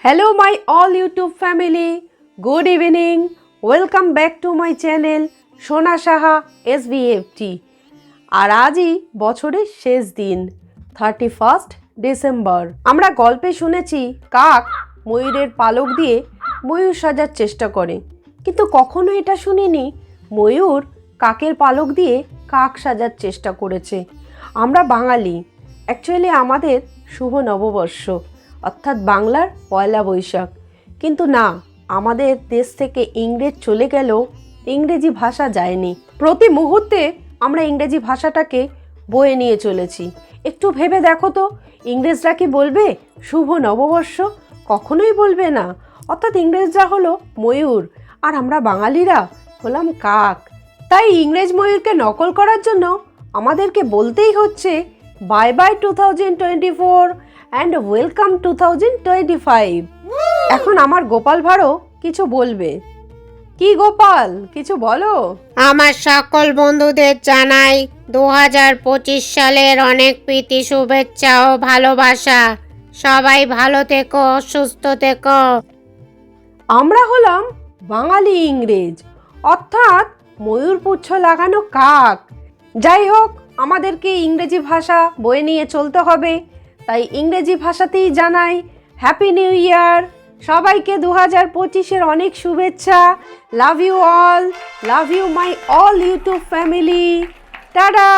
Hello my all YouTube family, good evening, welcome back to my channel সোনা Saha SBFT। আর আজই বছরের শেষ দিন 31st ডিসেম্বর। আমরা গল্পে শুনেছি কাক ময়ূরের পালক দিয়ে ময়ূর সাজার চেষ্টা করে, কিন্তু কখনো এটা শুনিনি ময়ূর কাকের পালক দিয়ে কাক সাজার চেষ্টা করেছে। আমরা বাঙালি, অ্যাকচুয়ালি আমাদের শুভ নববর্ষ অর্থাৎ বাংলার পয়লা বৈশাখ, কিন্তু না, আমাদের দেশ থেকে ইংরেজ চলে গেলেও ইংরেজি ভাষা যায়নি। প্রতি মুহূর্তে আমরা ইংরেজি ভাষাটাকে বয়ে নিয়ে চলেছি। একটু ভেবে দেখো তো, ইংরেজরা কি বলবে শুভ নববর্ষ? কখনোই বলবে না। অর্থাৎ ইংরেজরা হলো ময়ূর আর আমরা বাঙালিরা হলাম কাক। তাই ইংরেজ ময়ূরকে নকল করার জন্য আমাদেরকে বলতেই হচ্ছে বাই বাই 2024 অ্যান্ড ওয়েলকাম 2025। এখন আমার গোপাল ভাঁড়ও কিছু বলবে। কি গোপাল, কিছু বলো। আমার সকল বন্ধুদের জানাই 2025 সালের অনেক প্রীতি, শুভেচ্ছা ও ভালোবাসা। সবাই ভালো থেকো, সুস্থ থেকো। আমরা হলাম বাঙালি ইংরেজ, অর্থাৎ ময়ূর পুচ্ছ লাগানো কাক। যাই হোক, আমাদেরকে ইংরেজি ভাষা বয়ে নিয়ে চলতে হবে, তাই ইংরেজি ভাষাতেই জানাই হ্যাপি নিউ ইয়ার। সবাইকে 2025-এর অনেক শুভেচ্ছা। Love you all, love you my all YouTube family. Tata.